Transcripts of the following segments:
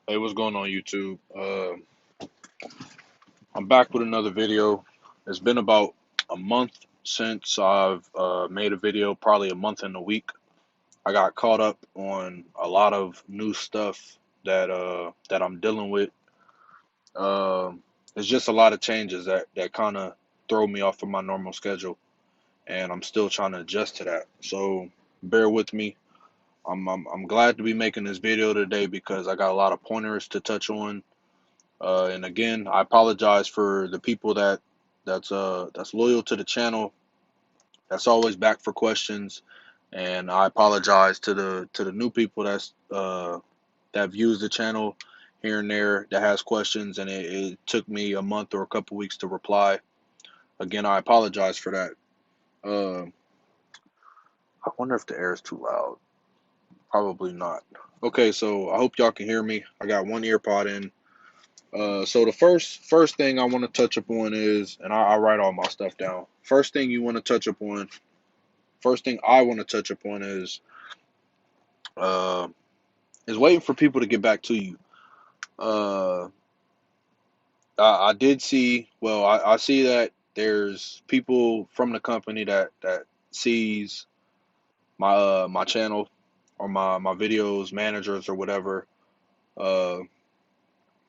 Hey, what's going on YouTube? I'm back with another video. It's been about a month since I've made a video, probably a month and a week. I got caught up on a lot of new stuff that I'm dealing with. It's just a lot of changes that kind of throw me off of my normal schedule, and I'm still trying to adjust to that. So bear with me. I'm glad to be making this video today because I got a lot of pointers to touch on. And again, I apologize for the people that's loyal to the channel, that's always back for questions, and I apologize to the new people that views the channel here and there that has questions, and it took me a month or a couple weeks to reply. Again, I apologize for that. Uh, I wonder if the air is too loud. Probably not. Okay, so I hope y'all can hear me. I got one ear pod in. So the first thing I want to touch upon is, and I write all my stuff down. First thing you want to touch upon, first thing I want to touch upon uh, is waiting for people to get back to you. Uh, I did see, well, I see that there's people from the company that sees my channel or my videos, managers or whatever. Uh,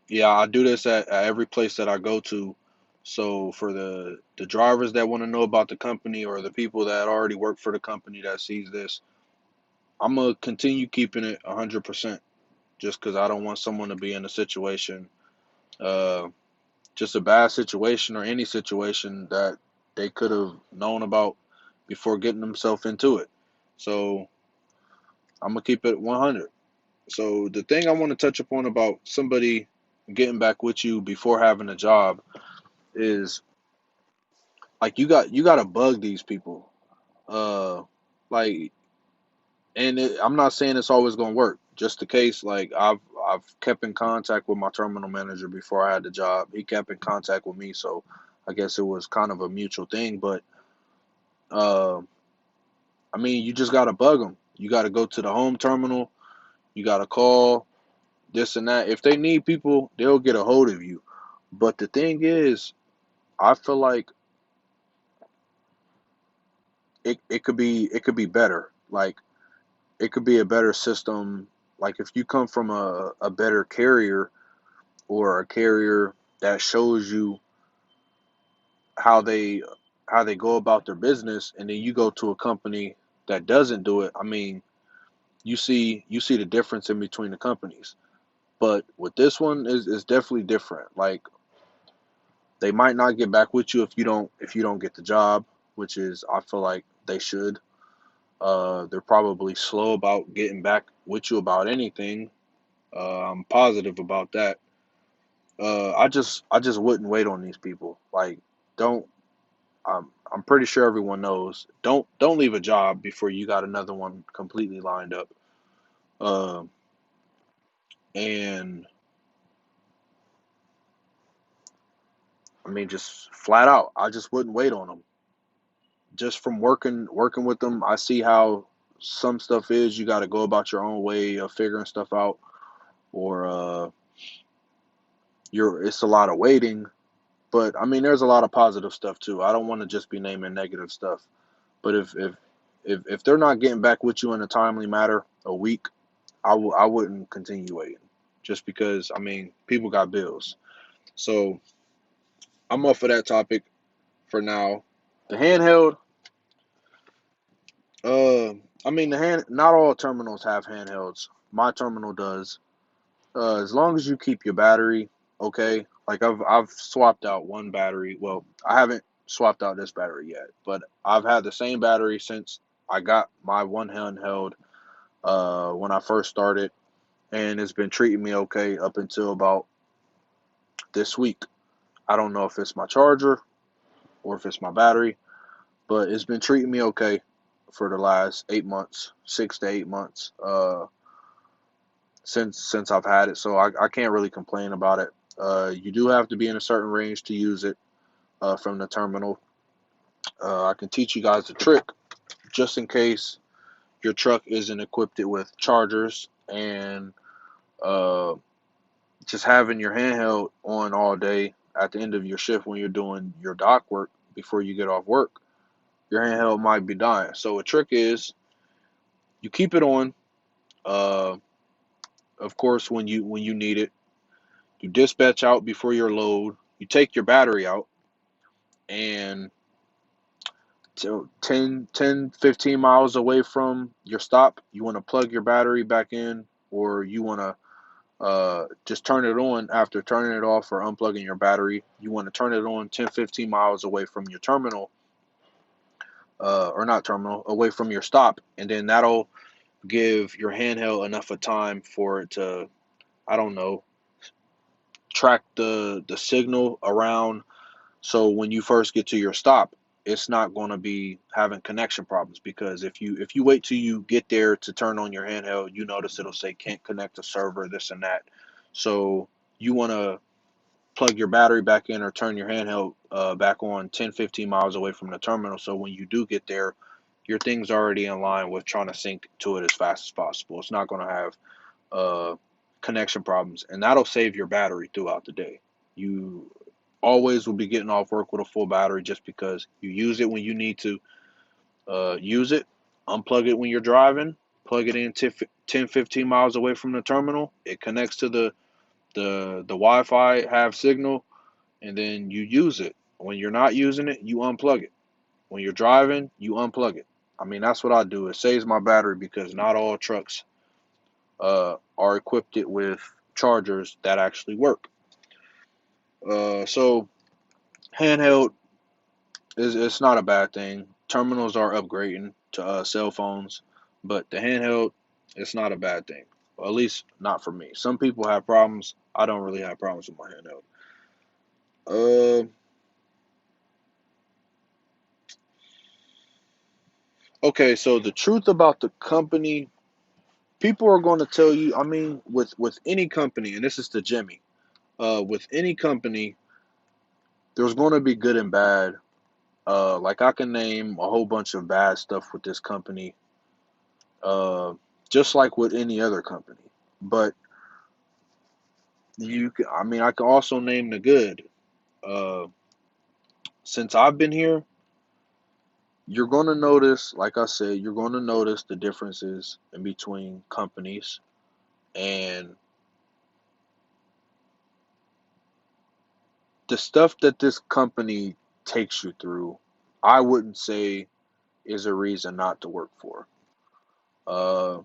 Yeah, I do this at every place that I go to. So for the drivers that want to know about the company or the people that already work for the company that sees this, I'm gonna continue keeping it 100% just because I don't want someone to be in a situation, uh, just a bad situation or any situation that they could have known about before getting themselves into it. So I'm gonna keep it 100. So the thing I want to touch upon about somebody getting back with you before having a job is like you got to bug these people. Uh, like, I'm not saying it's always gonna work. Just the case, like I've kept in contact with my terminal manager before I had the job. He kept in contact with me, so I guess it was kind of a mutual thing. But uh, I mean, you just gotta bug them. You gotta go to the home terminal. You gotta call this and that. If they need people, they'll get a hold of you. But the thing is, I feel like it could be better. Like it could be a better system. Like if you come from a better carrier or a carrier that shows you how they how they go about their business, and then you go to a company that doesn't do it. I mean, you see the difference in between the companies. But with this one is definitely different. Like they might not get back with you if you don't get the job, which is I feel like they should. They're probably slow about getting back with you about anything. I'm positive about that. I just wouldn't wait on these people. Like, don't. I'm pretty sure everyone knows. Don't leave a job before you got another one completely lined up. Um, and I mean, just flat out, I just wouldn't wait on them. Just from working with them, I see how some stuff is. You got to go about your own way of figuring stuff out, or it's a lot of waiting. But I mean, there's a lot of positive stuff too. I don't want to just be naming negative stuff. But if they're not getting back with you in a timely matter, a week, I wouldn't continue waiting, just because I mean people got bills. So I'm off of that topic for now. The handheld, uh, I mean not all terminals have handhelds. My terminal does. As long as you keep your battery okay. Like I've swapped out one battery. Well, I haven't swapped out this battery yet, but I've had the same battery since I got my one handheld when I first started, and it's been treating me okay up until about this week. I don't know if it's my charger or if it's my battery, but it's been treating me okay for the last 8 months, 6 to 8 months, since I've had it. So I can't really complain about it. You do have to be in a certain range to use it from the terminal. I can teach you guys a trick just in case your truck isn't equipped with chargers and Uh, just having your handheld on all day at the end of your shift when you're doing your dock work before you get off work, your handheld might be dying. So a trick is you keep it on. Uh, of course, when you need it, you dispatch out before your load. You take your battery out, and so 15 miles away from your stop, you want to plug your battery back in, or you want to just turn it on after turning it off or unplugging your battery. You want to turn it on 10-15 miles away from your terminal, or not terminal, away from your stop, and then that'll give your handheld enough of time for it to, I don't know, track the signal around. So when you first get to your stop, it's not going to be having connection problems, because if you wait till you get there to turn on your handheld, you notice it'll say can't connect to server, this and that. So you want to plug your battery back in or turn your handheld back on 10-15 miles away from the terminal, so when you do get there, your thing's already in line with trying to sync to it as fast as possible. It's not going to have uh, connection problems, and that'll save your battery throughout the day. You always will be getting off work with a full battery, just because you use it when you need to use it, unplug it when you're driving, plug it in 10-15 miles away from the terminal. It connects to the Wi-Fi, have signal, and then you use it. When you're not using it, you unplug it. When you're driving, you unplug it. I mean, that's what I do. It saves my battery, because not all trucks are equipped it with chargers that actually work. So handheld is, it's not a bad thing. Terminals are upgrading to cell phones, but the handheld, it's not a bad thing. Well, at least not for me. Some people have problems. I don't really have problems with my handheld. Uh, okay, so the truth about the company, people are going to tell you. I mean, with any company, and this is to Jimmy. With any company, there's going to be good and bad. Like I can name a whole bunch of bad stuff with this company, uh, just like with any other company. But I mean, I can also name the good. Uh, since I've been here, you're going to notice, like I said, you're going to notice the differences in between companies, and the stuff that this company takes you through. I wouldn't say is a reason not to work for. Uh,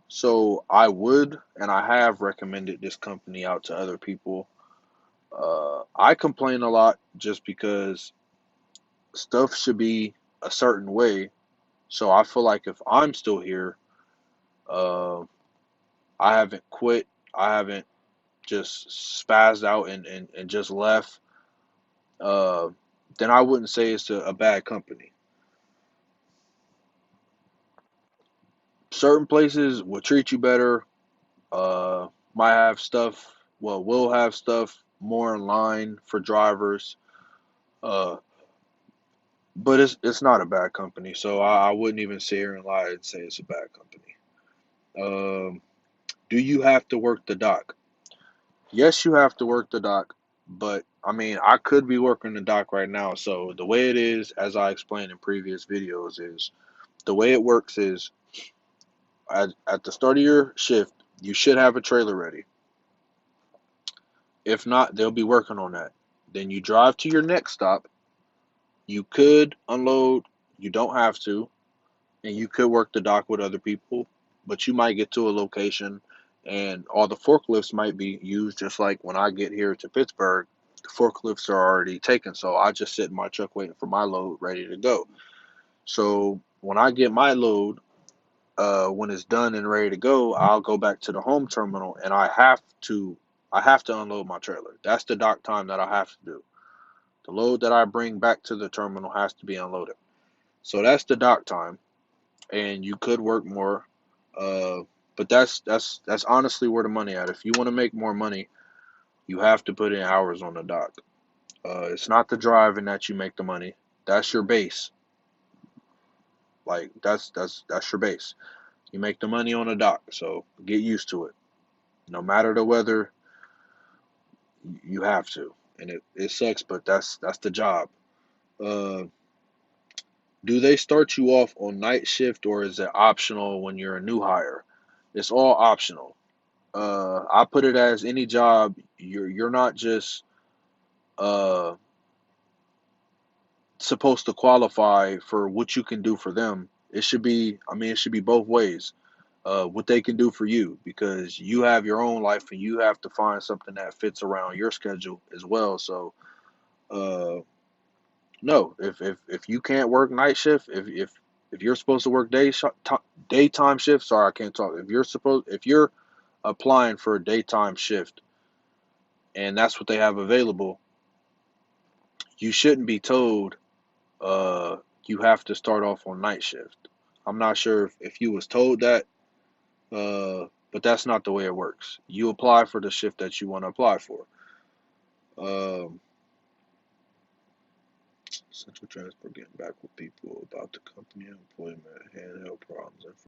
so I would, and I have recommended this company out to other people. I complain a lot just because stuff should be a certain way. So I feel like if I'm still here, uh, I haven't quit. I haven't just spazzed out and just left. Uh, then I wouldn't say it's a bad company. Certain places will treat you better. Might have stuff. Well, will have stuff more in line for drivers. Uh, but it's not a bad company, so I wouldn't even sit here and lie and say it's a bad company. Um, do you have to work the dock? Yes, you have to work the dock, but I mean, I could be working the dock right now. So the way it is, as I explained in previous videos, is the way it works is at the start of your shift, you should have a trailer ready. If not, they'll be working on that. Then you drive to your next stop. You could unload, you don't have to, and you could work the dock with other people, but you might get to a location and all the forklifts might be used, just like when I get here to Pittsburgh, the forklifts are already taken. So I just sit in my truck waiting for my load ready to go. So when I get my load, when it's done and ready to go, I'll go back to the home terminal and I have to unload my trailer. That's the dock time that I have to do. The load that I bring back to the terminal has to be unloaded. So that's the dock time, and you could work more. Uh, but that's honestly where the money at. If you want to make more money, you have to put in hours on the dock. It's not the driving that you make the money. That's your base. Like that's your base. You make the money on the dock. So get used to it. No matter the weather, you have to. And it sucks, but that's the job. Uh, do they start you off on night shift or is it optional when you're a new hire? It's all optional. I put it as any job. You're not just uh supposed to qualify for what you can do for them. It should be, I mean, it should be both ways. What they can do for you because you have your own life and you have to find something that fits around your schedule as well. So, uh, no, if you can't work night shift, if you're supposed to work daytime shift, sorry, I can't talk. If you're applying for a daytime shift and that's what they have available, you shouldn't be told uh you have to start off on night shift. I'm not sure if you was told that, but that's not the way it works. You apply for the shift that you want to apply for. Um, Central Transport getting back with people about the company employment handheld